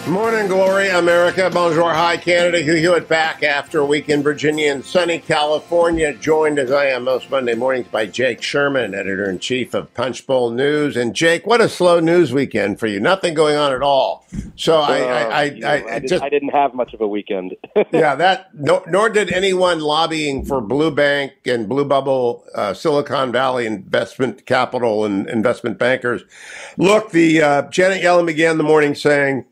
Morning, glory, America. Bonjour, hi, Canada. Hugh Hewitt back after a week in Virginia and sunny California, joined as I am most Monday mornings by Jake Sherman, editor-in-chief of Punchbowl News. And Jake, what a slow news weekend for you. Nothing going on at all. So I didn't have much of a weekend. Nor did anyone lobbying for Blue Bank and Blue Bubble, Silicon Valley investment capital and investment bankers. Look, the Janet Yellen began the morning saying,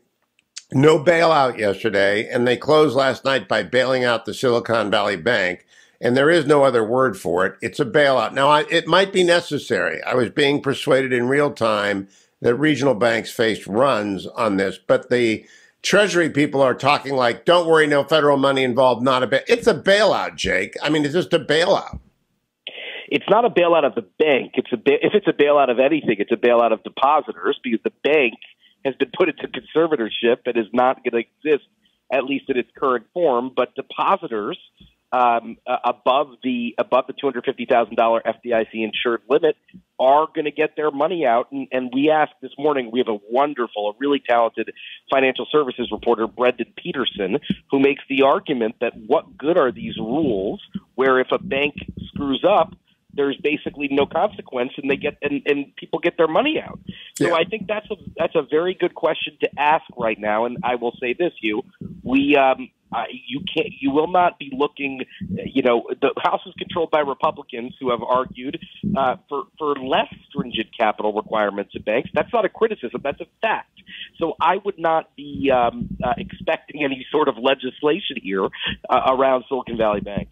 no bailout yesterday, and they closed last night by bailing out the Silicon Valley Bank, and there is no other word for it. It's a bailout. Now, it might be necessary. I was being persuaded in real time that regional banks faced runs on this, but the Treasury people are talking like, don't worry, no federal money involved, not a It's a bailout, Jake. I mean, it's just a bailout. It's not a bailout of the bank. If it's a bailout of anything, it's a bailout of depositors, because the bank has been put into conservatorship and is not going to exist, at least in its current form. But depositors above the $250,000 FDIC insured limit are going to get their money out. And we asked this morning, we have a really talented financial services reporter, Brendan Peterson, who makes the argument that what good are these rules where if a bank screws up, there's basically no consequence, and and people get their money out. So I think that's a very good question to ask right now. And I will say this, Hugh, you will not be looking. The House is controlled by Republicans who have argued for less stringent capital requirements of banks. That's not a criticism; that's a fact. So I would not be expecting any sort of legislation here around Silicon Valley Bank.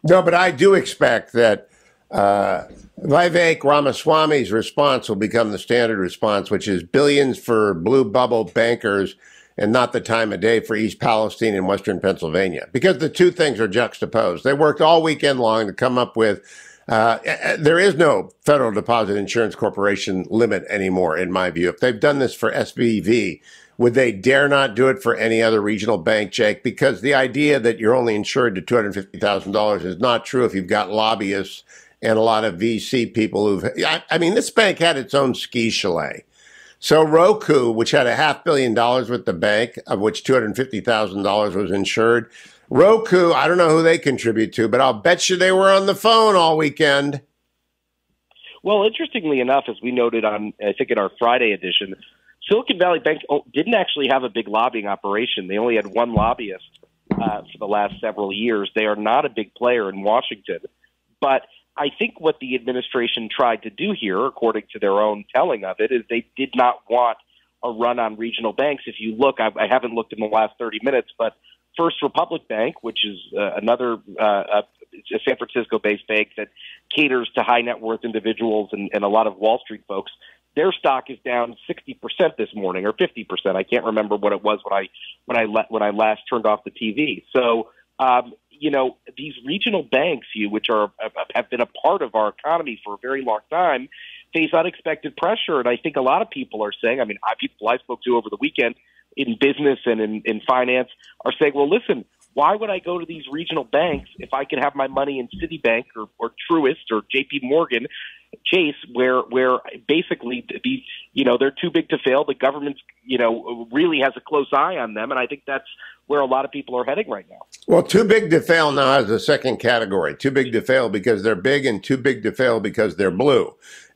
No, but I do expect that Vivek Ramaswamy's response will become the standard response, which is billions for blue bubble bankers and not the time of day for East Palestine and Western Pennsylvania, because the two things are juxtaposed. They worked all weekend long to come up with there is no Federal Deposit Insurance Corporation limit anymore, in my view. If they've done this for SVV, would they dare not do it for any other regional bank, Jake? Because the idea that you're only insured to $250,000 is not true if you've got lobbyists and a lot of VC people this bank had its own ski chalet. So Roku, which had $500 million with the bank, of which $250,000 was insured. Roku, I don't know who they contribute to, but I'll bet you they were on the phone all weekend. Well, interestingly enough, as we noted on, I think in our Friday edition, Silicon Valley Bank didn't actually have a big lobbying operation. They only had one lobbyist for the last several years. They are not a big player in Washington, but I think what the administration tried to do here, according to their own telling of it, is they did not want a run on regional banks. If you look, I haven't looked in the last 30 minutes, but First Republic Bank, which is another a San Francisco-based bank that caters to high net worth individuals and a lot of Wall Street folks, their stock is down 60% this morning, or 50%. I can't remember what it was when I last turned off the TV. So, these regional banks, which have been a part of our economy for a very long time, face unexpected pressure. And I think a lot of people are saying, people I spoke to over the weekend in business and in finance are saying, well, listen, why would I go to these regional banks if I can have my money in Citibank or Truist or JP Morgan Chase, where basically they're too big to fail. The government, really has a close eye on them. And I think that's where a lot of people are heading right now. Well, too big to fail now has a second category. Too big to fail because they're big, and too big to fail because they're blue.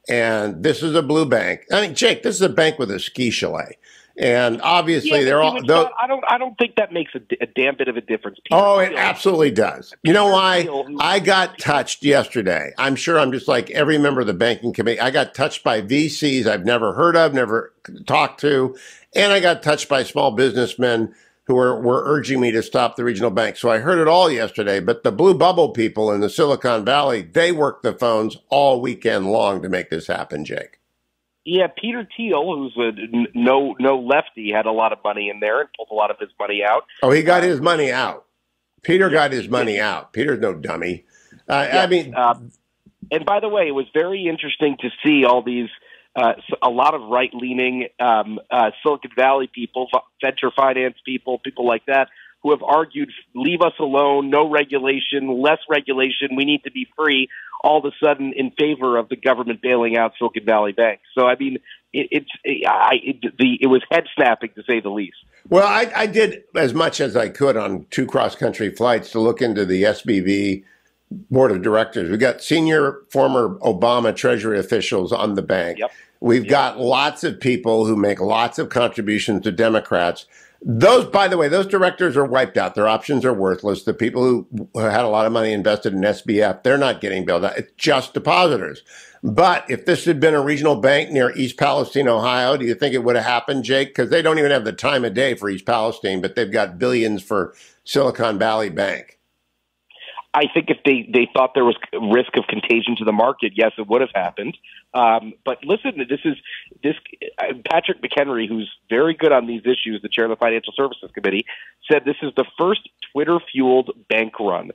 And this is a blue bank. Jake, this is a bank with a ski chalet. And obviously, they're all. I don't think that makes a damn bit of a difference. It absolutely does. You know why? I got touched yesterday. I'm sure I'm just like every member of the banking committee. I got touched by VCs I've never heard of, never talked to, and I got touched by small businessmen who were urging me to stop the regional bank. So I heard it all yesterday. But the blue bubble people in the Silicon Valley, they worked the phones all weekend long to make this happen, Jake. Yeah, Peter Thiel, who's no lefty, had a lot of money in there and pulled a lot of his money out. Oh, he got his money out. Peter got his money out. Peter's no dummy. And by the way, it was very interesting to see all these, a lot of right-leaning Silicon Valley people, venture finance people like that, who have argued, leave us alone, no regulation, less regulation, we need to be free, all of a sudden in favor of the government bailing out Silicon Valley Bank. So, I mean, it was head-snapping, to say the least. Well, I did as much as I could on 2 cross-country flights to look into the SBV board of directors. We've got senior former Obama Treasury officials on the bank. Yep. We've got lots of people who make lots of contributions to Democrats. Those, by the way, those directors are wiped out. Their options are worthless. The people who had a lot of money invested in SBF, they're not getting bailed out. It's just depositors. But if this had been a regional bank near East Palestine, Ohio, do you think it would have happened, Jake? Because they don't even have the time of day for East Palestine, but they've got billions for Silicon Valley Bank. I think if they thought there was risk of contagion to the market, yes, it would have happened. But listen, Patrick McHenry, who's very good on these issues, the chair of the Financial Services Committee, said this is the first Twitter-fueled bank run.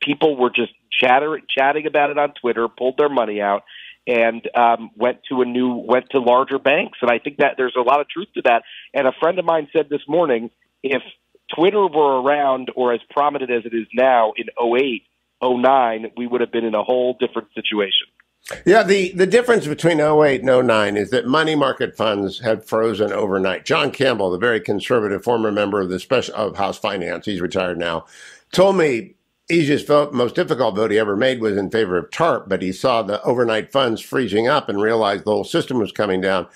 People were just chatting about it on Twitter, pulled their money out, and went to larger banks. And I think that there's a lot of truth to that. And a friend of mine said this morning, if Twitter were around or as prominent as it is now in 08, 09, we would have been in a whole different situation. Yeah, the difference between 08 and 09 is that money market funds had frozen overnight. John Campbell, the very conservative former member of the of House Finance, he's retired now, told me easiest vote, most difficult vote he ever made was in favor of TARP, but he saw the overnight funds freezing up and realized the whole system was coming down.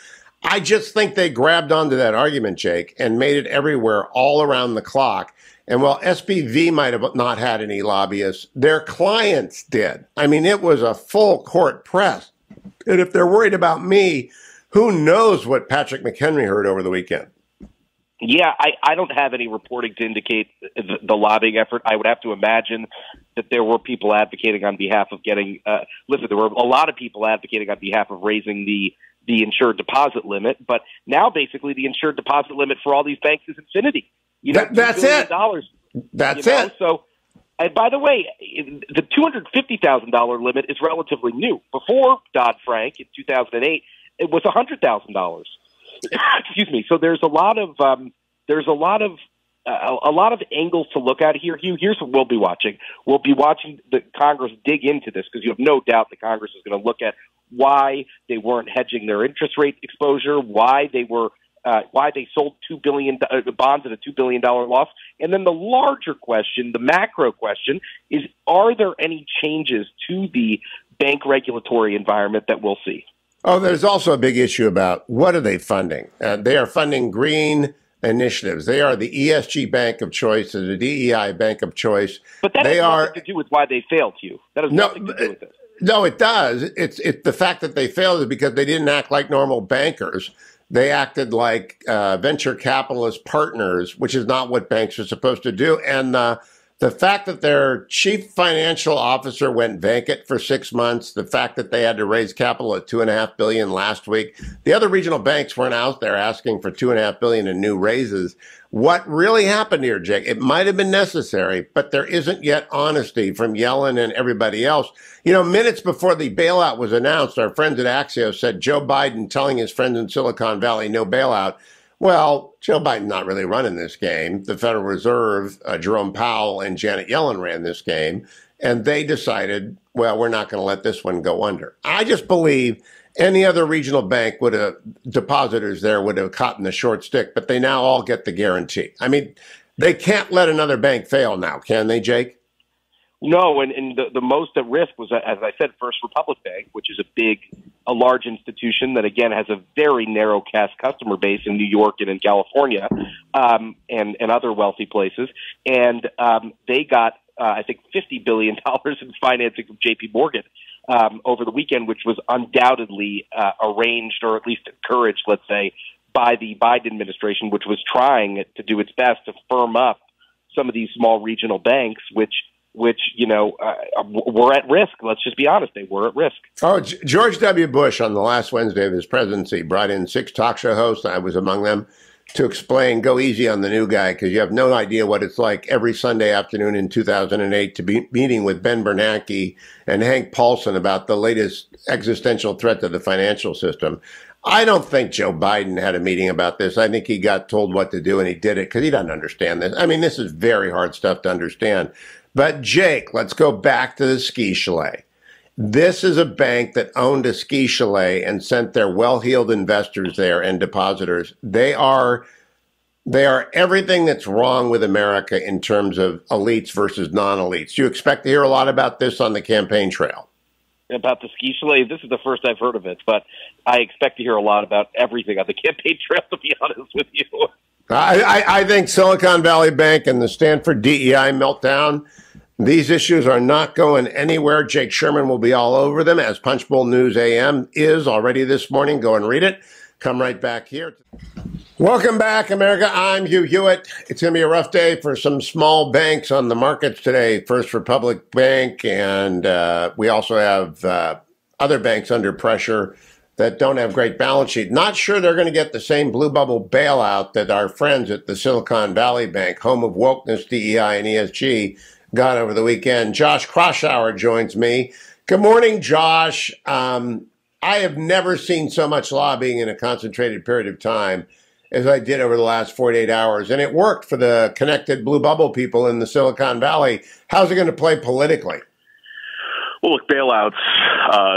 I just think they grabbed onto that argument, Jake, and made it everywhere, all around the clock. And while SBV might have not had any lobbyists, their clients did. I mean, it was a full court press. And if they're worried about me, who knows what Patrick McHenry heard over the weekend? Yeah, I don't have any reporting to indicate the lobbying effort. I would have to imagine that there were people advocating on behalf of getting there were a lot of people advocating on behalf of raising the insured deposit limit, but now basically the insured deposit limit for all these banks is infinity. That's it. That's it. So, and by the way, the $250,000 limit is relatively new. Before Dodd-Frank in 2008, it was $100,000. Excuse me. So there's a lot of angles to look at here. Hugh, here's what we'll be watching. We'll be watching the Congress dig into this because you have no doubt the Congress is going to look at why they weren't hedging their interest rate exposure, why they sold $2 billion bonds at a $2 billion loss. And then the larger question, the macro question, is are there any changes to the bank regulatory environment that we'll see? Oh, there's also a big issue about what are they funding? They are funding green initiatives. They are the ESG bank of choice, the DEI bank of choice. But that has nothing to do with why they failed, Hugh. That has nothing to do with it. No, it does. It's the fact that they failed is because they didn't act like normal bankers. They acted like venture capitalist partners, which is not what banks are supposed to do. And the fact that their chief financial officer went vacant for 6 months, the fact that they had to raise capital at $2.5 billion last week, the other regional banks weren't out there asking for $2.5 billion in new raises. What really happened here, Jake? It might have been necessary, but there isn't yet honesty from Yellen and everybody else. You know, minutes before the bailout was announced, our friends at Axios said Joe Biden telling his friends in Silicon Valley no bailout. Well, Joe Biden's not really running this game. The Federal Reserve, Jerome Powell and Janet Yellen ran this game, and they decided, well, we're not going to let this one go under. I just believe any other regional bank would have, depositors there would have caught in the short stick, but they now all get the guarantee. I mean, they can't let another bank fail now, can they, Jake? No, and the most at risk was, as I said, First Republic Bank, which is a large institution that, again, has a very narrow cast customer base in New York and in California and other wealthy places. And they got, I think, $50 billion in financing from J.P. Morgan over the weekend, which was undoubtedly arranged or at least encouraged, let's say, by the Biden administration, which was trying to do its best to firm up some of these small regional banks, which were at risk. Let's just be honest. They were at risk. Oh, George W. Bush on the last Wednesday of his presidency brought in 6 talk show hosts. I was among them to explain, go easy on the new guy because you have no idea what it's like every Sunday afternoon in 2008 to be meeting with Ben Bernanke and Hank Paulson about the latest existential threat to the financial system. I don't think Joe Biden had a meeting about this. I think he got told what to do and he did it because he doesn't understand this. I mean, this is very hard stuff to understand. But Jake, let's go back to the ski chalet. This is a bank that owned a ski chalet and sent their well-heeled investors there and depositors. They are everything that's wrong with America in terms of elites versus non-elites. Do you expect to hear a lot about this on the campaign trail? About the ski chalet, this is the first I've heard of it, but I expect to hear a lot about everything on the campaign trail, to be honest with you. I think Silicon Valley Bank and the Stanford DEI meltdown, these issues are not going anywhere. Jake Sherman will be all over them, as Punchbowl News AM is already this morning. Go and read it. Come right back here. Welcome back, America. I'm Hugh Hewitt. It's going to be a rough day for some small banks on the markets today. First Republic Bank, and we also have other banks under pressure that don't have great balance sheet. Not sure they're going to get the same blue bubble bailout that our friends at the Silicon Valley Bank, home of wokeness, DEI, and ESG, got over the weekend. Josh Kraushaar joins me. Good morning, Josh. I have never seen so much lobbying in a concentrated period of time as I did over the last 48 hours. And it worked for the connected blue bubble people in the Silicon Valley. How's it going to play politically? Well, look, bailouts,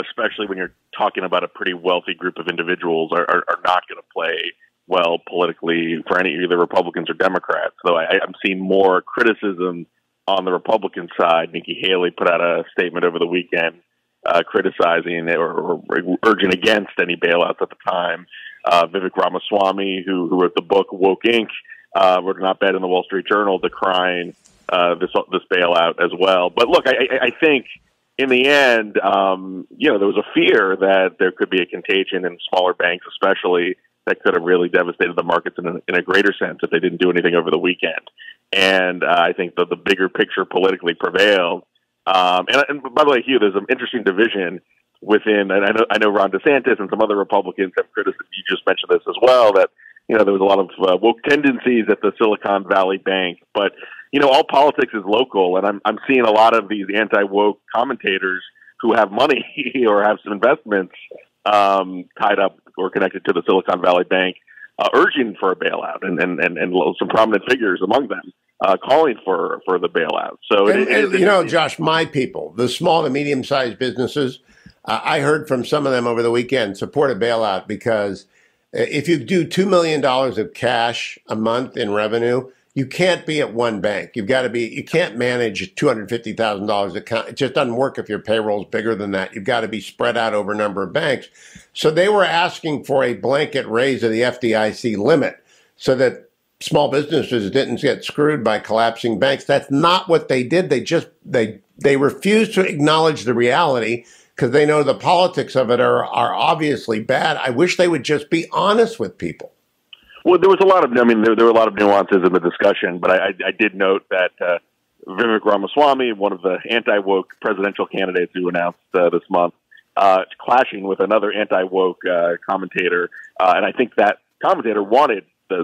especially when you're talking about a pretty wealthy group of individuals, are not going to play well politically for any either Republicans or Democrats. So I'm seeing more criticism on the Republican side. Nikki Haley put out a statement over the weekend criticizing or urging against any bailouts at the time. Vivek Ramaswamy, who wrote the book Woke Inc., wrote an op-ed in the Wall Street Journal decrying this bailout as well. But look, I think in the end, there was a fear that there could be a contagion in smaller banks, especially, that could have really devastated the markets in a greater sense if they didn't do anything over the weekend. And I think that the bigger picture politically prevailed. And by the way, Hugh, there's an interesting division within, and I know Ron DeSantis and some other Republicans have criticized, you just mentioned this as well, that, there was a lot of woke tendencies at the Silicon Valley Bank. But, all politics is local, and I'm seeing a lot of these anti-woke commentators who have money or have some investments tied up or connected to the Silicon Valley Bank, urging for a bailout, and some prominent figures among them calling for the bailout. So, Josh, my people, the small to medium-sized businesses, I heard from some of them over the weekend support a bailout because if you do $2 million of cash a month in revenue, you can't be at one bank. You can't manage $250,000 account. It just doesn't work if your payroll is bigger than that. You've got to be spread out over a number of banks. So they were asking for a blanket raise of the FDIC limit so that small businesses didn't get screwed by collapsing banks. That's not what they did. They refused to acknowledge the reality because they know the politics of it are obviously bad. I wish they would just be honest with people. Well, there was a lot of, there were a lot of nuances in the discussion, but I did note that Vivek Ramaswamy, one of the anti-woke presidential candidates who announced this month, clashing with another anti-woke commentator, and I think that commentator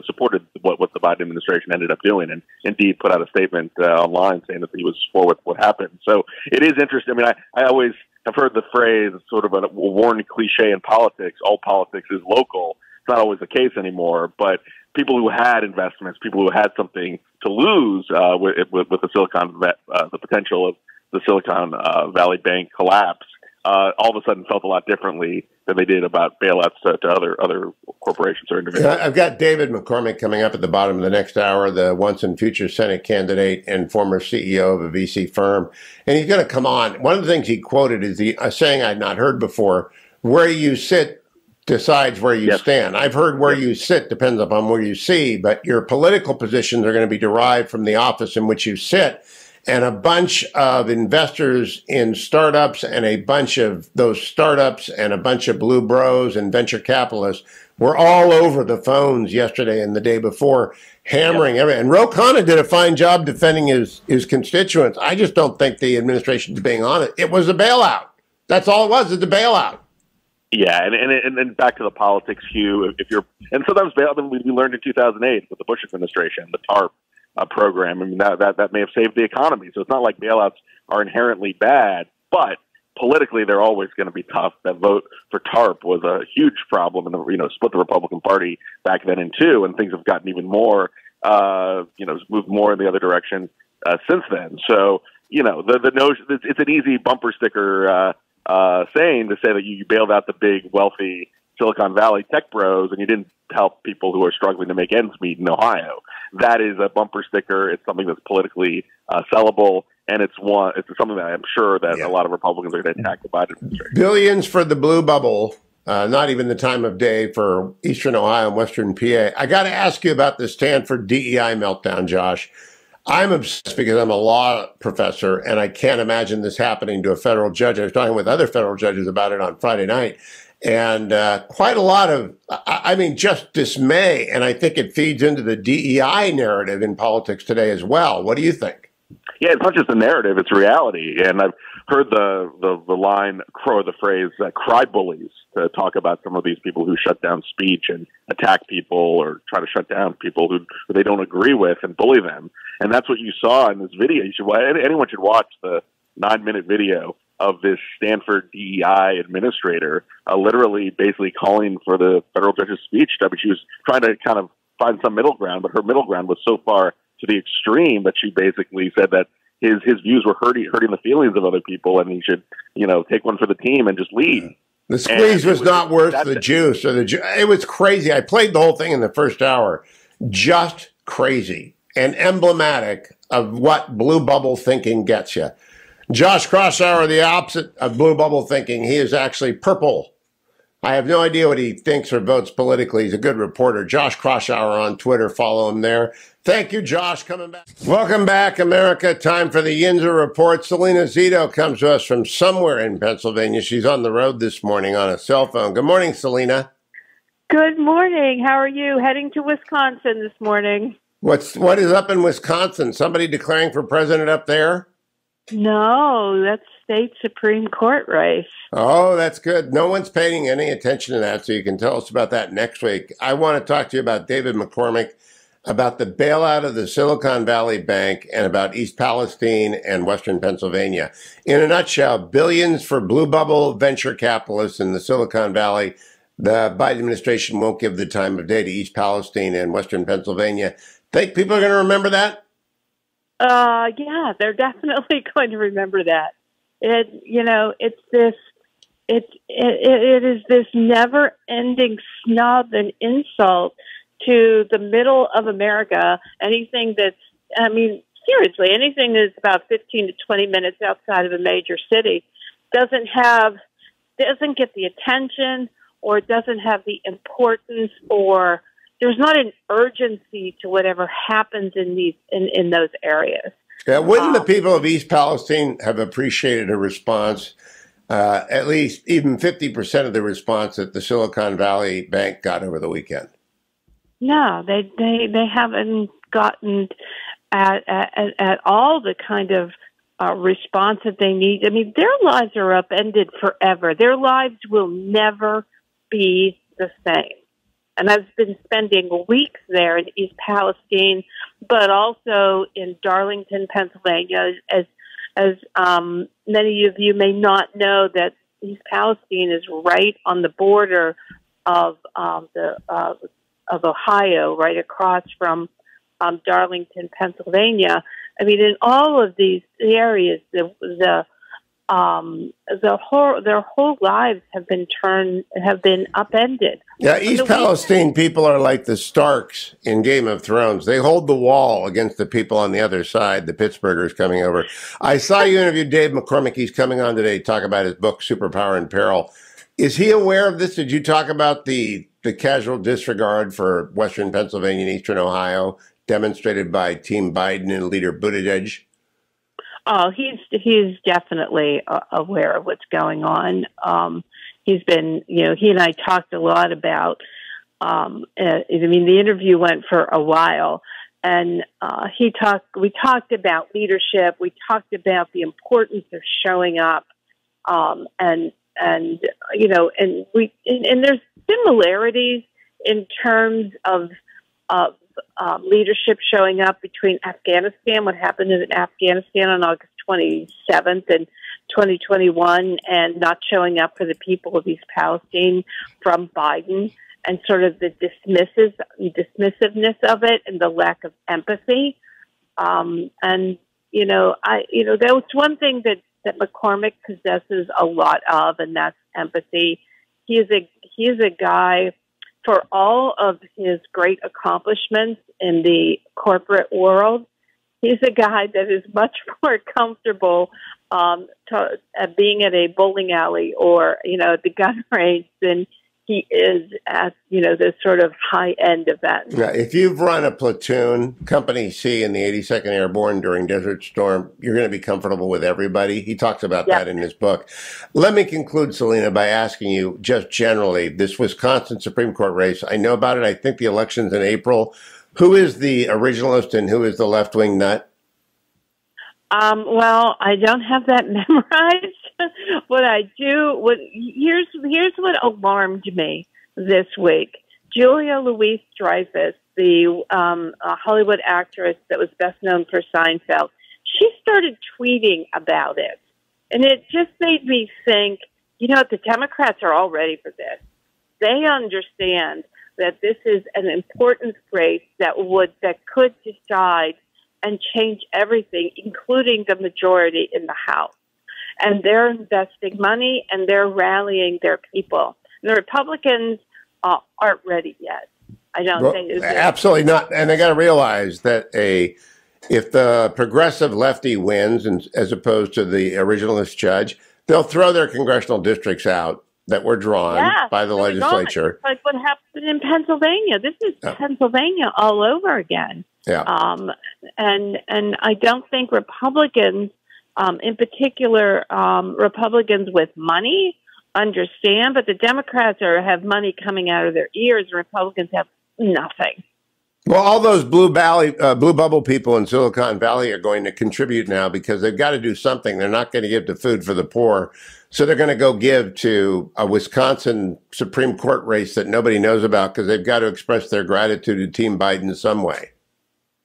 supported what the Biden administration ended up doing, and indeed put out a statement online saying that he was for what happened. So it is interesting. I always have heard the phrase, sort of a worn cliche in politics, all politics is local. It's not always the case anymore, but people who had investments, people who had something to lose with the potential of the Silicon Valley Bank collapse, all of a sudden felt a lot differently than they did about bailouts to other corporations or individuals. I've got David McCormick coming up at the bottom of the next hour, the once and future Senate candidate and former CEO of a VC firm. And he's going to come on. One of the things he quoted is a saying I'd not heard before: where you sit decides where you stand. I've heard where you sit depends upon where you see, but your political positions are going to be derived from the office in which you sit. And a bunch of investors in startups and a bunch of those startups and a bunch of blue bros and venture capitalists were all over the phones yesterday and the day before, hammering everything. And Ro Khanna did a fine job defending his constituents. I just don't think the administration's being honest. It was a bailout. That's all it was. It's a bailout. Yeah, and then back to the politics, Hugh. And sometimes we learned in 2008 with the Bush administration, the TARP program. That may have saved the economy. So it's not like bailouts are inherently bad, but politically, they're always going to be tough. That vote for TARP was a huge problem, and split the Republican Party back then in two, and things have gotten even more, moved more in the other direction since then. So, the notion it's an easy bumper sticker saying to say that you bailed out the big, wealthy Silicon Valley tech bros, and you didn't help people who are struggling to make ends meet in Ohio. That is a bumper sticker. It's something that's politically sellable, and it's something that I'm sure that a lot of Republicans are going to attack the Biden administration. Billions for the blue bubble. Not even the time of day for Eastern Ohio and Western PA. I got to ask you about the Stanford DEI meltdown, Josh. I'm obsessed because I'm a law professor, and I can't imagine this happening to a federal judge. I was talking with other federal judges about it on Friday night, and quite a lot of, just dismay. And I think it feeds into the DEI narrative in politics today as well. What do you think? Yeah, it's not just a narrative; it's reality. And I've heard the line or the phrase "cry bullies" to talk about some of these people who shut down speech and attack people or try to shut down people who they don't agree with and bully them. And that's what you saw in this video. Anyone should watch the 9-minute video of this Stanford DEI administrator literally basically calling for the federal judge's speech. I mean, she was trying to kind of find some middle ground, but her middle ground was so far to the extreme that she basically said that his views were hurting the feelings of other people, and he should, take one for the team and just leave. The squeeze was not worth the juice. It was crazy. I played the whole thing in the first hour. Just crazy and emblematic of what blue bubble thinking gets you. Josh Kraushaar, the opposite of blue bubble thinking. He is actually purple. I have no idea what he thinks or votes politically. He's a good reporter. Josh Kraushaar on Twitter. Follow him there. Thank you, Josh, coming back. Welcome back, America. Time for the Yinzer Report. Salena Zito comes to us from somewhere in Pennsylvania. She's on the road this morning on a cell phone. Good morning, Salena. Good morning. How are you? Heading to Wisconsin this morning. What is up in Wisconsin? Somebody declaring for president up there? No, that's state Supreme Court race. Oh, that's good. No one's paying any attention to that, so you can tell us about that next week. I want to talk to you about David McCormick, about the bailout of the Silicon Valley Bank, and about East Palestine and Western Pennsylvania. In a nutshell, billions for blue bubble venture capitalists in the Silicon Valley. The Biden administration won't give the time of day to East Palestine and Western Pennsylvania. Think people are going to remember that? Yeah, they're definitely going to remember that. It is this never-ending snub and insult to the middle of America. Anything seriously, anything that's about 15 to 20 minutes outside of a major city doesn't get the attention, or doesn't have the importance, or there's not an urgency to whatever happens in those areas. Yeah, wouldn't the people of East Palestine have appreciated a response, at least even 50% of the response that the Silicon Valley Bank got over the weekend? No, they haven't gotten at all the kind of response that they need. I mean, their lives are upended forever. Their lives will never be the same. And I've been spending weeks there in East Palestine, but also in Darlington, Pennsylvania. As many of you may not know, that East Palestine is right on the border of Ohio, right across from Darlington, Pennsylvania. I mean, in all of these areas, their whole lives have been upended. Yeah, East Palestine people are like the Starks in Game of Thrones. They hold the wall against the people on the other side, the Pittsburghers coming over. I saw you interview Dave McCormick. He's coming on today to talk about his book, Superpower in Peril. Is he aware of this? Did you talk about the casual disregard for Western Pennsylvania and Eastern Ohio demonstrated by Team Biden and Leader Buttigieg? Oh, he's definitely aware of what's going on. He's been, he and I talked a lot about, the interview went for a while, and we talked about leadership. We talked about the importance of showing up, and there's similarities in terms of leadership showing up between Afghanistan, what happened in Afghanistan on August 27th, and 2021 and not showing up for the people of East Palestine from Biden, and sort of the dismissiveness of it and the lack of empathy. And that's one thing that McCormick possesses a lot of, and that's empathy. He is a guy, for all of his great accomplishments in the corporate world, he's a guy that is much more comfortable being at a bowling alley or, at the gun range than he is at, this sort of high-end event. Yeah, if you've run a platoon, Company C in the 82nd Airborne during Desert Storm, you're going to be comfortable with everybody. He talks about that in his book. Let me conclude, Salena, by asking you just generally, this Wisconsin Supreme Court race, I know about it. I think the election's in April. Who is the originalist and who is the left-wing nut? Well, I don't have that memorized. What I do, here's what alarmed me this week. Julia Louis-Dreyfus, the Hollywood actress that was best known for Seinfeld, she started tweeting about it. And it just made me think, the Democrats are all ready for this. They understand that this is an important race that could decide and change everything, including the majority in the House. And they're investing money and they're rallying their people. And the Republicans aren't ready yet. I don't think. Absolutely not. And they got to realize that if the progressive lefty wins, and as opposed to the originalist judge, they'll throw their congressional districts out that were drawn by the legislature. Like what happened in Pennsylvania. This is Pennsylvania all over again. Yeah. And I don't think Republicans, in particular, Republicans with money, understand, but the Democrats have money coming out of their ears, and Republicans have nothing. Well, all those blue bubble people in Silicon Valley are going to contribute now because they've got to do something. They're not going to give to Food for the Poor. So they're going to go give to a Wisconsin Supreme Court race that nobody knows about because they've got to express their gratitude to Team Biden some way.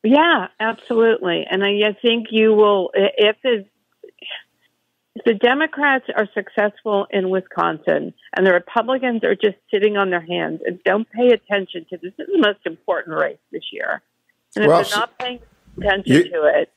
Yeah, absolutely. And I think you will, if the Democrats are successful in Wisconsin and the Republicans are just sitting on their hands and don't pay attention to this, is the most important race this year. And if they're not paying attention to it.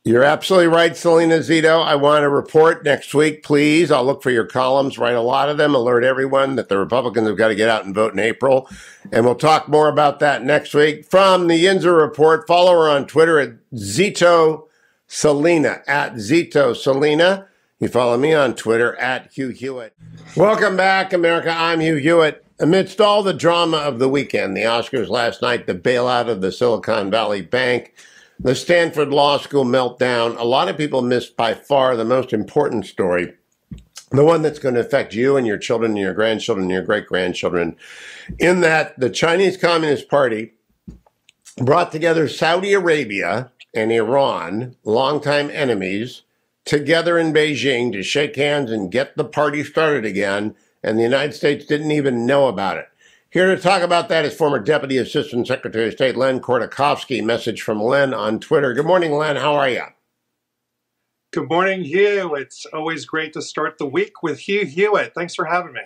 You're absolutely right, Salena Zito. I want a report next week, please. I'll look for your columns, write a lot of them, alert everyone that the Republicans have got to get out and vote in April. And we'll talk more about that next week. From the Yinzer Report, follow her on Twitter at Zito Salena, at Zito Salena. You follow me on Twitter at Hugh Hewitt. Welcome back, America. I'm Hugh Hewitt. Amidst all the drama of the weekend, the Oscars last night, the bailout of the Silicon Valley Bank, the Stanford Law School meltdown, a lot of people missed by far the most important story, the one that's going to affect you and your children and your grandchildren and your great-grandchildren, in that the Chinese Communist Party brought together Saudi Arabia and Iran, longtime enemies, together in Beijing to shake hands and get the party started again, and the United States didn't even know about it. Here to talk about that is former Deputy Assistant Secretary of State Len Khodorkovsky. Message from Len on Twitter. Good morning, Len. How are you? Good morning, Hugh. It's always great to start the week with Hugh Hewitt. Thanks for having me.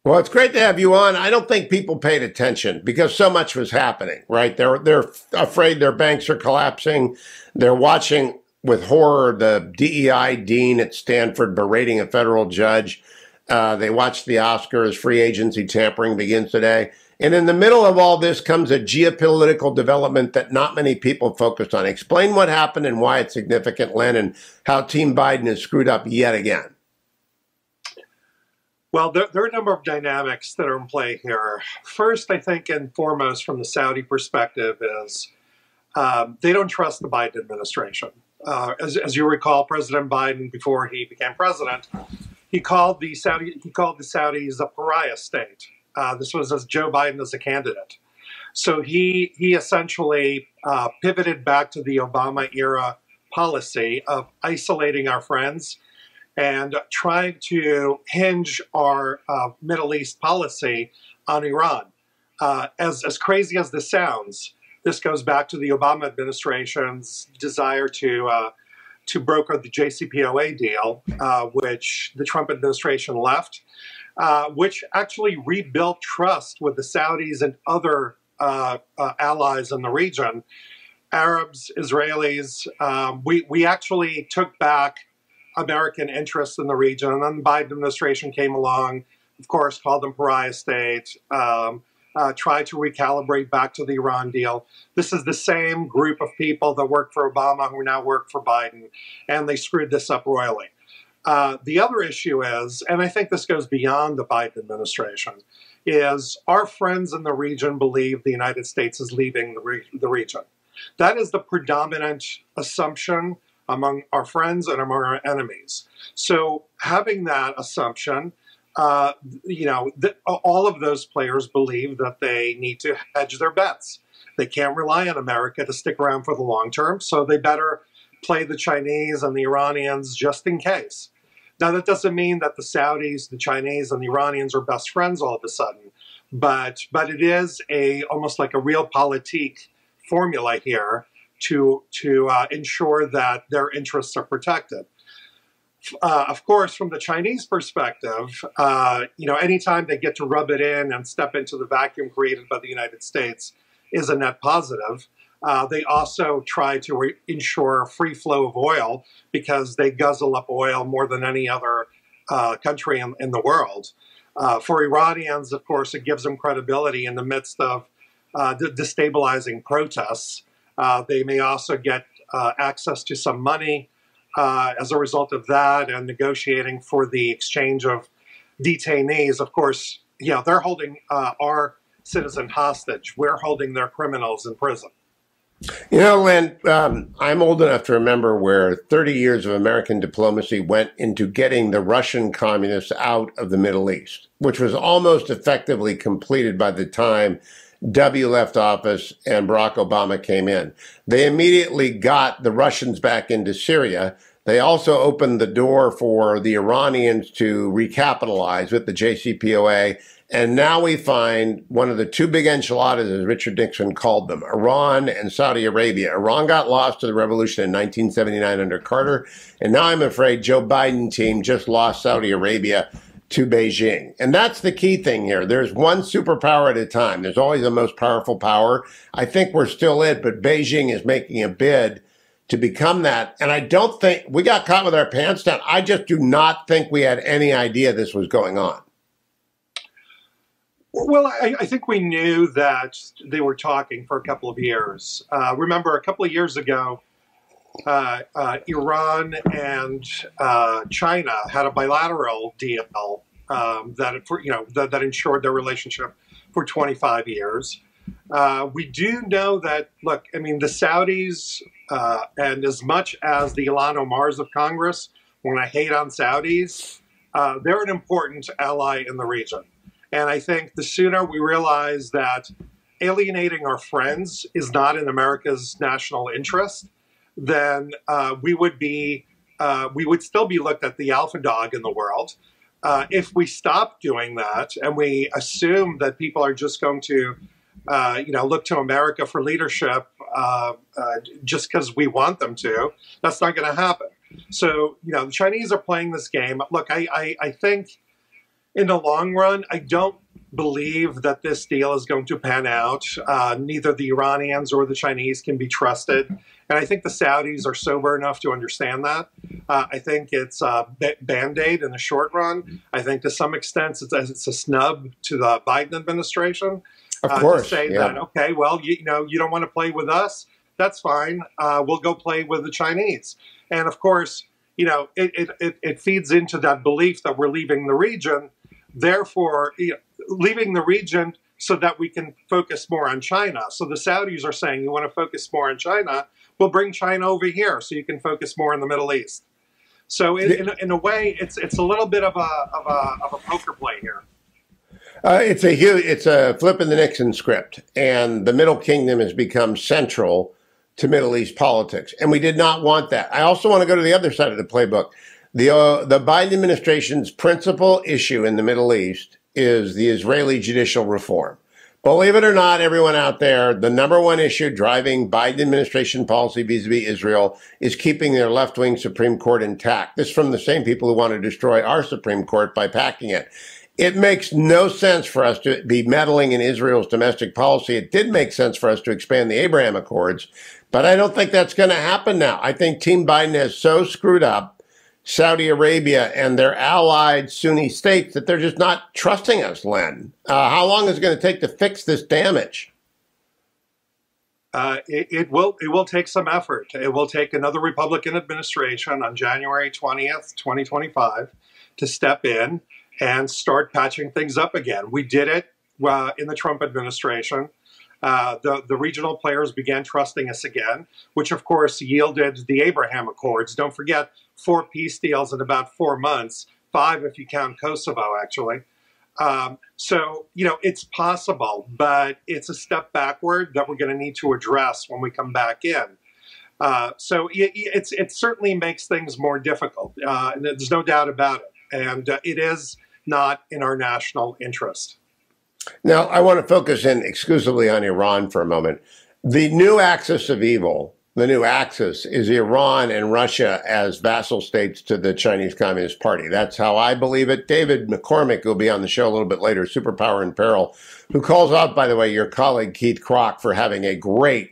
Well, it's great to have you on. I don't think people paid attention because so much was happening, right? They're afraid their banks are collapsing. They're watching with horror the DEI dean at Stanford berating a federal judge. They watched the Oscars. Free agency tampering begins today. And in the middle of all this comes a geopolitical development that not many people focused on. Explain what happened and why it's significant, Len, and how Team Biden is screwed up yet again. Well, there are a number of dynamics that are in play here. First, I think, and foremost from the Saudi perspective is they don't trust the Biden administration. As you recall, President Biden, before he became president, he called the Saudis a pariah state. This was as Joe Biden as a candidate. So he essentially pivoted back to the Obama era policy of isolating our friends and trying to hinge our Middle East policy on Iran. As crazy as this sounds, this goes back to the Obama administration's desire to to broker the JCPOA deal, which the Trump administration left, which actually rebuilt trust with the Saudis and other allies in the region, Arabs, Israelis. We actually took back American interests in the region, and then the Biden administration came along, of course, called them pariah state, tried to recalibrate back to the Iran deal. This is the same group of people that worked for Obama who now work for Biden, and they screwed this up royally. The other issue is, and I think this goes beyond the Biden administration, is our friends in the region believe the United States is leaving the region. That is the predominant assumption among our friends and among our enemies. So having that assumption, all of those players believe that they need to hedge their bets. They can't rely on America to stick around for the long term, so they better play the Chinese and the Iranians just in case. Now, that doesn't mean that the Saudis, the Chinese, and the Iranians are best friends all of a sudden, but it is almost like a realpolitik formula here to ensure that their interests are protected. Of course, from the Chinese perspective, anytime they get to rub it in and step into the vacuum created by the United States is a net positive. They also try to ensure free flow of oil because they guzzle up oil more than any other country in the world. For Iranians, of course, it gives them credibility in the midst of destabilizing protests. They may also get access to some money as a result of that and negotiating for the exchange of detainees. Of course, they're holding our citizen hostage. We're holding their criminals in prison. Len, I'm old enough to remember where 30 years of American diplomacy went into getting the Russian communists out of the Middle East, which was almost effectively completed by the time W left office and Barack Obama came in. They immediately got the Russians back into Syria. They also opened the door for the Iranians to recapitalize with the JCPOA. And now we find one of the two big enchiladas, as Richard Nixon called them, Iran and Saudi Arabia. Iran got lost to the revolution in 1979 under Carter. And now I'm afraid Joe Biden team just lost Saudi Arabia to Beijing. And that's the key thing here. There's one superpower at a time. There's always the most powerful power. I think we're still it, but Beijing is making a bid to become that. And I don't think we got caught with our pants down. I just do not think we had any idea this was going on. Well, I think we knew that they were talking for a couple of years. Remember, a couple of years ago, Iran and China had a bilateral deal that ensured their relationship for 25 years. We do know that, look, I mean, the Saudis, and as much as the Ilhan Omars of Congress, when I hate on Saudis, they're an important ally in the region. And I think the sooner we realize that alienating our friends is not in America's national interest, then we would still be looked at the alpha dog in the world. If we stop doing that and we assume that people are just going to, look to America for leadership just because we want them to, that's not going to happen. So, the Chinese are playing this game. Look, I think in the long run, I don't believe that this deal is going to pan out. Neither the Iranians or the Chinese can be trusted. And I think the Saudis are sober enough to understand that. I think it's a Band-Aid in the short run. I think to some extent it's a snub to the Biden administration. Of course, to say that, okay, well, you don't want to play with us? That's fine. We'll go play with the Chinese. And of course, it feeds into that belief that we're leaving the region. Therefore, leaving the region so that we can focus more on China. So the Saudis are saying, you want to focus more on China? We'll bring China over here so you can focus more in the Middle East. So in a way, it's a little bit of a poker play here. It's a flip in the Nixon script, and the Middle Kingdom has become central to Middle East politics, and we did not want that. I also want to go to the other side of the playbook. The Biden administration's principal issue in the Middle East is the Israeli judicial reform. Believe it or not, everyone out there, the number one issue driving Biden administration policy vis-a-vis Israel is keeping their left-wing Supreme Court intact. This is from the same people who want to destroy our Supreme Court by packing it. It makes no sense for us to be meddling in Israel's domestic policy. It did make sense for us to expand the Abraham Accords, but I don't think that's going to happen now. I think Team Biden has so screwed up Saudi Arabia and their allied Sunni states that they're just not trusting us, Len. How long is it going to take to fix this damage? It will take some effort. It will take another Republican administration on January 20th, 2025 to step in and start patching things up again. We did it in the Trump administration. The regional players began trusting us again, which of course yielded the Abraham Accords. Don't forget, 4 peace deals in about 4 months, 5 if you count Kosovo, actually. So, it's possible, but it's a step backward that we're going to need to address when we come back in. So it certainly makes things more difficult. And there's no doubt about it. And it is not in our national interest. Now, I want to focus in exclusively on Iran for a moment. The new axis of evil, the new axis, is Iran and Russia as vassal states to the Chinese Communist Party. That's how I believe it. David McCormick, who will be on the show a little bit later, Superpower in Peril, who calls out, by the way, your colleague Keith Kroc for having a great,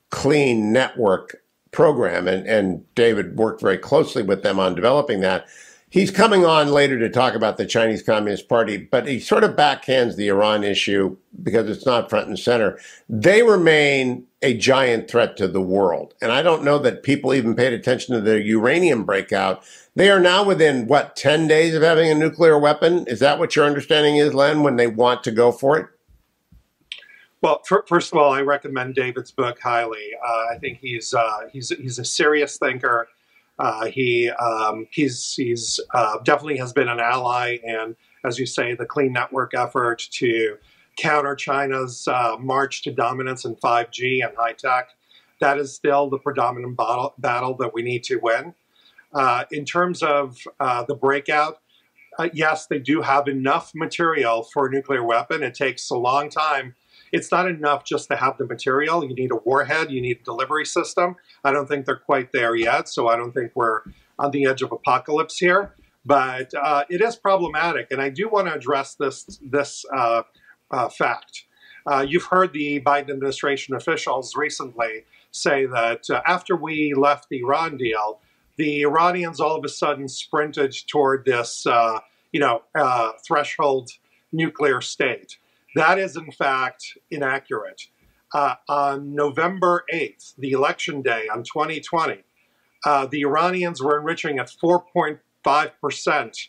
clean network program. And David worked very closely with them on developing that. He's coming on later to talk about the Chinese Communist Party, but he sort of backhands the Iran issue because it's not front and center. They remain a giant threat to the world. And I don't know that people even paid attention to the uranium breakout. They are now within, 10 days of having a nuclear weapon? Is that what your understanding is, Len, when they want to go for it? Well, first of all, I recommend David's book highly. I think he's a serious thinker. He's definitely has been an ally in, as you say, the Clean Network effort to counter China's march to dominance in 5G and high tech. That is still the predominant battle that we need to win. In terms of the breakout, yes, they do have enough material for a nuclear weapon. It takes a long time. It's not enough just to have the material. You need a warhead. You need a delivery system. I don't think they're quite there yet, so I don't think we're on the edge of apocalypse here. But it is problematic, and I do want to address this fact. You've heard the Biden administration officials recently say that after we left the Iran deal, the Iranians all of a sudden sprinted toward this, threshold nuclear state. That is, in fact, inaccurate. On November 8th, the election day on 2020, the Iranians were enriching at 4.5%.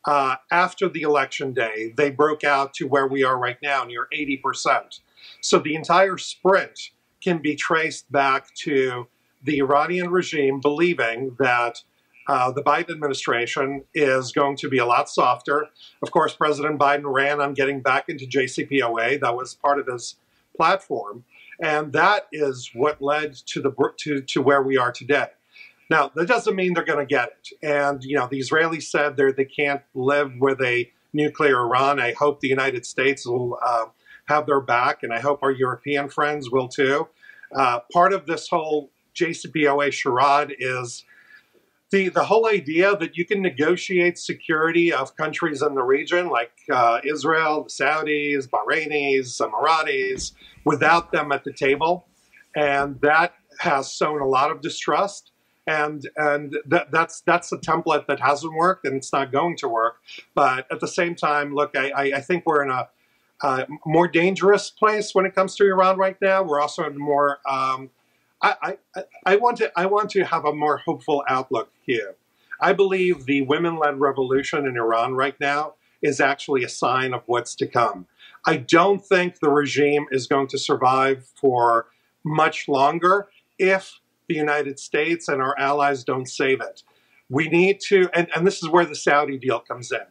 After the election day, they broke out to where we are right now, near 80%. So the entire sprint can be traced back to the Iranian regime believing that the Biden administration is going to be a lot softer. Of course, President Biden ran on getting back into JCPOA. That was part of his platform. And that is what led to where we are today. Now, that doesn't mean they're going to get it. And, the Israelis said they can't live with a nuclear Iran. I hope the United States will have their back, and I hope our European friends will too. Part of this whole JCPOA charade is the whole idea that you can negotiate security of countries in the region like Israel, the Saudis, Bahrainis, Emiratis, without them at the table. And that has sown a lot of distrust. And that's a template that hasn't worked, and it's not going to work. But at the same time, look, I think we're in a more dangerous place when it comes to Iran right now. We're also in more I want to have a more hopeful outlook here. I believe the women-led revolution in Iran right now is actually a sign of what's to come. I don't think the regime is going to survive for much longer if the United States and our allies don't save it. We need to, and this is where the Saudi deal comes in,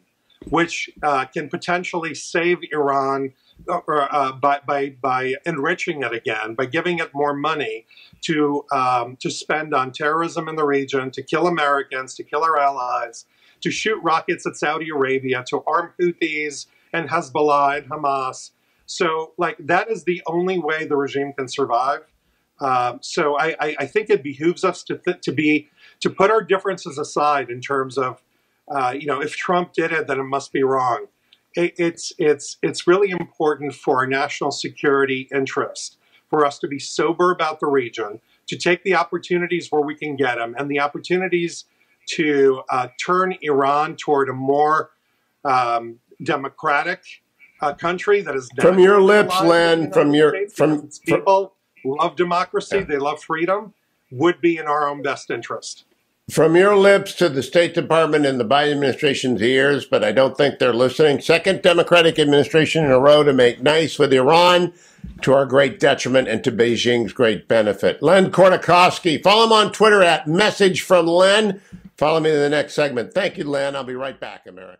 which can potentially save Iran by enriching it again, by giving it more money to spend on terrorism in the region, to kill Americans, to kill our allies, to shoot rockets at Saudi Arabia, to arm Houthis and Hezbollah and Hamas. So, like, that is the only way the regime can survive. So I think it behooves us to put our differences aside in terms of, if Trump did it, then it must be wrong. It's really important for our national security interest for us to be sober about the region, to take the opportunities where we can get them, and the opportunities to turn Iran toward a more democratic country that is from your lips, Len. People love democracy, they love freedom, would be in our own best interest. From your lips to the State Department and the Biden administration's ears, but I don't think they're listening. Second Democratic administration in a row to make nice with Iran, to our great detriment and to Beijing's great benefit. Len Khodorkovsky, follow him on Twitter at @MessageFromLen. Follow me to the next segment. Thank you, Len. I'll be right back, America.